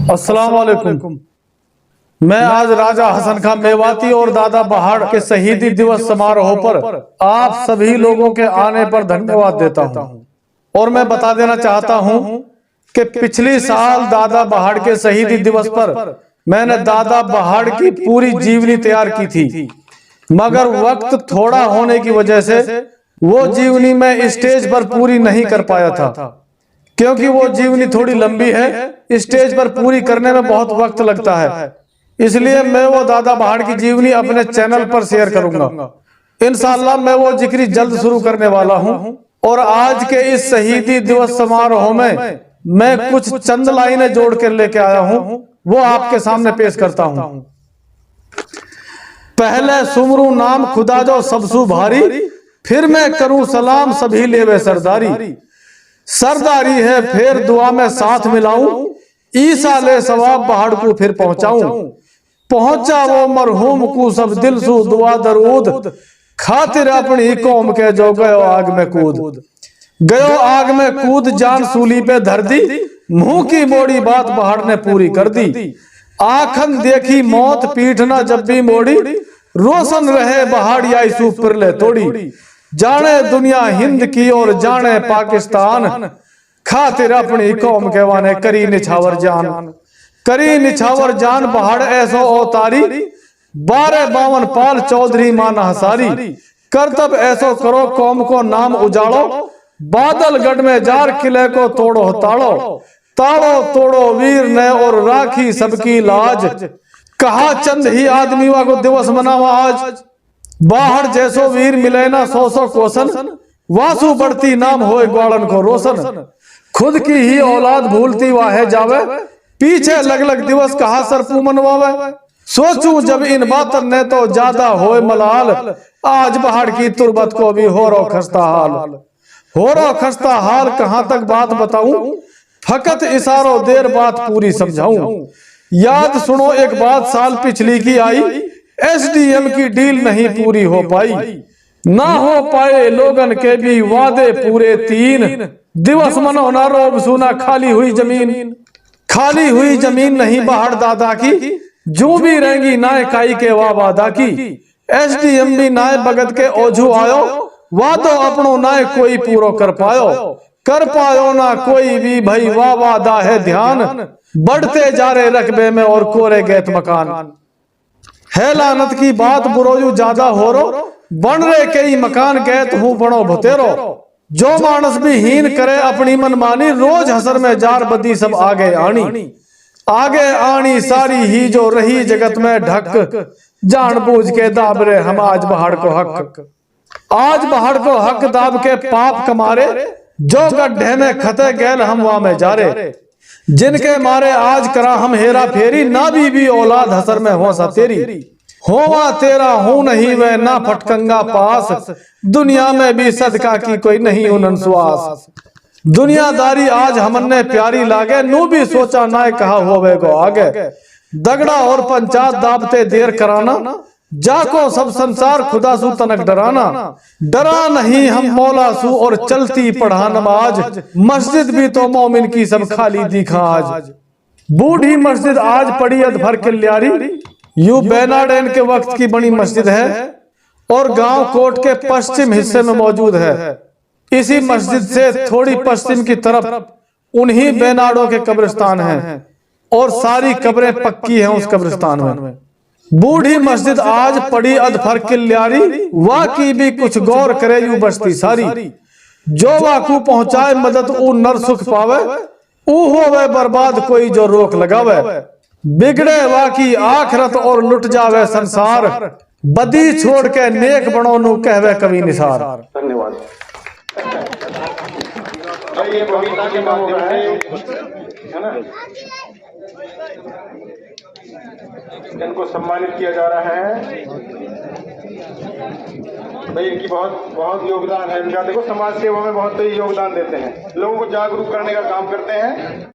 अस्सलाम वालेकुम। मैं आज राजा हसन खां मेवाती और दादा बहाड़ के शहीदी दिवस समारोह पर आप सभी लोगों के आने पर धन्यवाद देता हूं। और मैं बता देना चाहता हूं कि पिछली साल दादा बहाड़ के शहीदी दिवस पर मैंने दादा बहाड़ की पूरी जीवनी तैयार की थी, मगर वक्त थोड़ा होने की वजह से वो जीवनी मैं स्टेज पर पूरी नहीं कर पाया था, क्योंकि वो जीवनी थोड़ी लंबी है। स्टेज पर पूरी करने में बहुत वक्त लगता है, इसलिए मैं वो दादा बहाड़ की जीवनी अपने चैनल पर शेयर करूंगा। इंशाअल्लाह मैं वो जिक्री जल्द शुरू करने वाला हूं। और आज के इस शहीदी दिवस समारोह में मैं कुछ चंद लाइनें जोड़ कर लेके आया हूं, वो आपके सामने पेश करता हूं। पहले सुमरू नाम खुदा जो सबसू भारी, फिर मैं करूं सलाम सभी लेवे सरदारी। सरदारी है फिर दुआ में साथ मिलाऊं, ईसा ले सवाब बहाड़ को फिर पहुंचाऊं। पहुंचा वो मरहूम को सब दिल सु दुआ दरूद, खातिर अपनी कौम के जो गयो आग में कूद। गयो आग में कूद जान सूली पे धर दी, मुंह की मोड़ी बात बहाड़ ने पूरी कर दी। आखन देखी मौत पीठ ना जब भी मोड़ी, रोशन रहे बहाड़ याई सू पिरले तोड़ी। जाने दुनिया हिंद की और जाने पाकिस्तान, खातिर अपनी कौम के वाने करी निछावर जान। करी निछावर जान बहाड़ ऐसो अवतारी, 1252 पाल चौधरी माना हसारी। करतब ऐसो करो कौम को नाम उजाड़ो, बादलगढ़ में जार किले को तोड़ो ताड़ो। ताड़ो तोड़ो वीर ने और राखी सबकी लाज, कहा चंद ही आदमियों को दिवस मनावा आज। बाहर जैसो वीर मिले ना 100 कोसन, वासु बढ़ती नाम होए ग्वाड़न को रोशन। खुद की ही औलाद भूलती वाहे जावे, पीछे लग लग दिवस कहा सरपू मनवावे। सोचूं जब इन बातन ने तो ज्यादा होए मलाल, आज बहाड़ की तुरबत को भी हो रो खस्ता हाल। हो रो खस्ता हाल कहां तक बात बताऊं, फकत इशारों देर बात पूरी समझाऊं। याद सुनो एक बात साल पिछली की आई, SDM की डील नहीं पूरी हो पाई। ना हो पाए लोगन के भी वादे पूरे 3, दिवस मनो ना रोब सुना खाली हुई जमीन। खाली हुई जमीन नहीं बहाड़ दादा की, जो भी रहेंगी नाय काई के वा वादा की। SDM भी नाय बगत के ओझू आयो, वादो अपनो नाय कोई पूरो कर पायो ना कोई भी भई वा वादा है ध्यान। बढ़ते जा रहे रकबे में और कोरे गैत मकान, है लानत की बात बुरोजू ज्यादा हो रो, बन रहे कई मकान गैत हूं बनो भतेरो। जो मानस भी हीन करे अपनी मनमानी, रोज हसर में जार बदी सब आगे आनी सारी ही जो रही जगत में ढक। जान बूझ के दाब रहे हम आज बहाड़ को हक, आज बहाड़ को हक दाब के पाप कमारे। जो गड्ढे में खते गैल हम वहां में जा रे, जिनके मारे आज करा हम हेरा फेरी। ना बीबी औलाद हसर में हो सा तेरी, होवा तेरा हूं नहीं वह ना फटकंगा पास। दुनिया में भी सदका की कोई नहीं उनन सुआस। दुनियादारी आज हमने प्यारी लागे, नू भी सोचा ना कहा होवे को आगे। दगड़ा और पंचायत दाबते देर कराना, जाको सब संसार खुदा सू तनक डराना। डरा नहीं हम मौला सू और चलती पढ़ा नमाज, मस्जिद भी तो मोमिन की सब खाली दिखा आज। बूढ़ी मस्जिद आज पड़ी अधभर किल्यारी, यू बेनाडेन के वक्त की बड़ी मस्जिद है और गांव कोट के पश्चिम हिस्से में मौजूद है। इसी मस्जिद से थोड़ी पश्चिम की तरफ उन्हीं बेनाडों के कब्रिस्तान हैं और सारी कब्रें पक्की हैं उस कब्रिस्तान में। बूढ़ी मस्जिद आज पड़ी अधफर किल्यारी, वाकी भी कुछ गौर करे यू बस्ती सारी। जो वाकू पहुंचाए मदद ऊ नर सुख पावे, ऊ होवे बर्बाद कोई जो रोक लगावे। बिगड़े वाकी आखरत और लुट जावे संसार, बदी छोड़ के नेक बनो नु कहवे कवि निसार। धन्यवाद। ये कविता के माध्यम से है ना, इनको सम्मानित किया जा रहा है। भाई इनकी बहुत योगदान है इनका। देखो समाज सेवा में बहुत ही योगदान देते हैं, लोगों को जागरूक करने का काम करते हैं।